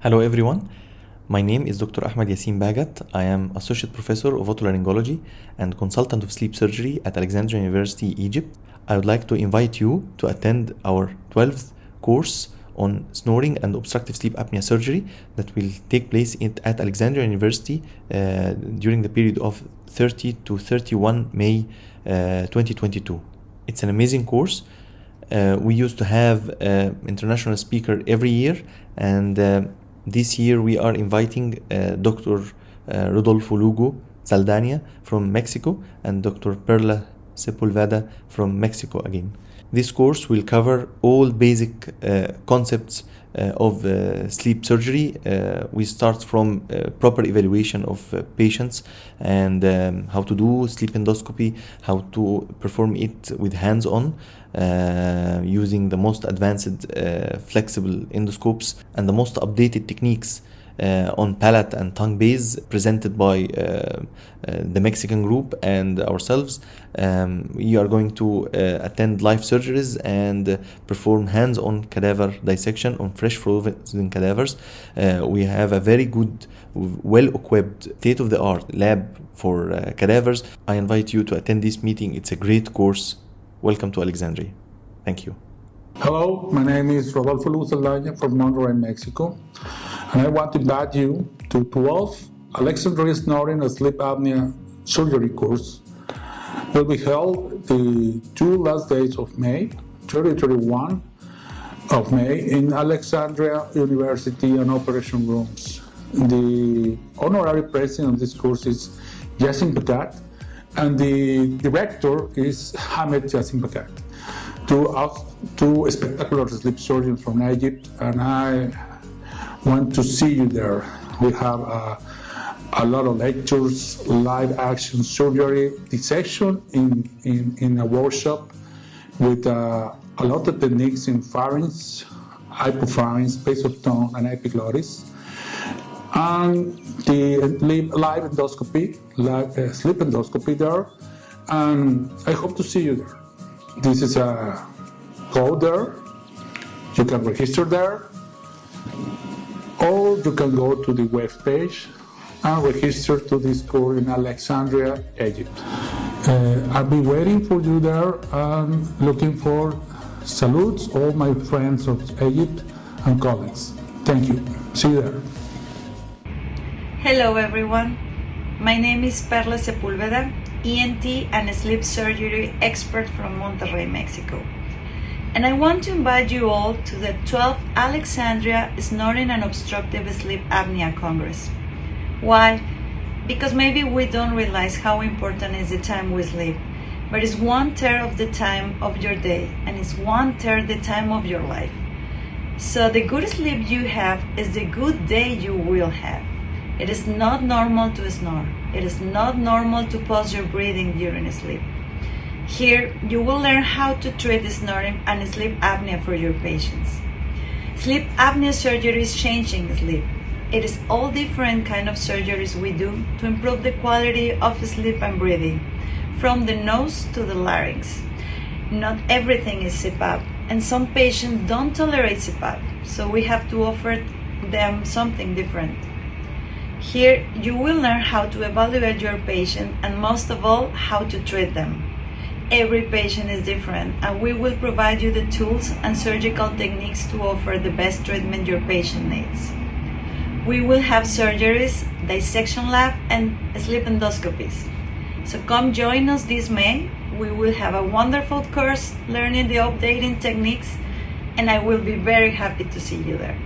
Hello everyone, my name is Dr. Ahmed Yassin Bahgat. I am Associate Professor of Otolaryngology and Consultant of Sleep Surgery at Alexandria University, Egypt. I would like to invite you to attend our 12th course on snoring and obstructive sleep apnea surgery that will take place at Alexandria University during the period of 30 to 31 May 2022. It's an amazing course. We used to have international speaker every year, and this year we are inviting Dr. Rodolfo Lugo Dr from Mexico and Dr. Perla Sepulveda from Mexico again. This course will cover all basic concepts of sleep surgery. We start from proper evaluation of patients and how to do sleep endoscopy, how to perform it with hands-on using the most advanced flexible endoscopes and the most updated techniques on palate and tongue base presented by the Mexican group and ourselves. We are going to attend live surgeries and perform hands-on cadaver dissection on fresh frozen cadavers. We have a very good, well-equipped, state-of-the-art lab for cadavers. I invite you to attend this meeting. It's a great course. Welcome to Alexandria. Thank you. Hello, my name is Rodolfo Lugo Dr from Honorary, Mexico, and I want to invite you to 12th AlexORL Snoring and Sleep Apnea Surgery course. Will be held the 2 last days of May, 30-31 of May, in Alexandria University and Operation Rooms. The honorary president of this course is Yassin, and the director is Yassin. Two spectacular sleep surgeons from Egypt, and I want to see you there. We have a lot of lectures, live action surgery, dissection in a workshop with a lot of techniques in pharynx, hypopharynx, base of tone, and epiglottis. And the live endoscopy, sleep endoscopy there, and I hope to see you there. This is a code there. You can register there, or you can go to the web page and register to this course in Alexandria, Egypt. I'll be waiting for you there and looking for salutes all my friends of Egypt and colleagues. Thank you. See you there. Hello everyone. My name is Perla Sepulveda, ENT and sleep surgery expert from Monterrey, Mexico. And I want to invite you all to the 12th Alexandria Snoring and Obstructive Sleep Apnea Congress. Why? Because maybe we don't realize how important is the time we sleep, but it's 1/3 of the time of your day, and it's 1/3 the time of your life. So the good sleep you have is the good day you will have. It is not normal to snore. It is not normal to pause your breathing during sleep. Here, you will learn how to treat snoring and sleep apnea for your patients. Sleep apnea surgery is changing sleep. It is all different kind of surgeries we do to improve the quality of sleep and breathing, from the nose to the larynx. Not everything is CPAP, and some patients don't tolerate CPAP, so we have to offer them something different. Here, you will learn how to evaluate your patient and most of all, how to treat them. Every patient is different, and we will provide you the tools and surgical techniques to offer the best treatment your patient needs. We will have surgeries, dissection lab, and sleep endoscopies. So come join us this May. We will have a wonderful course learning the updating techniques, and I will be very happy to see you there.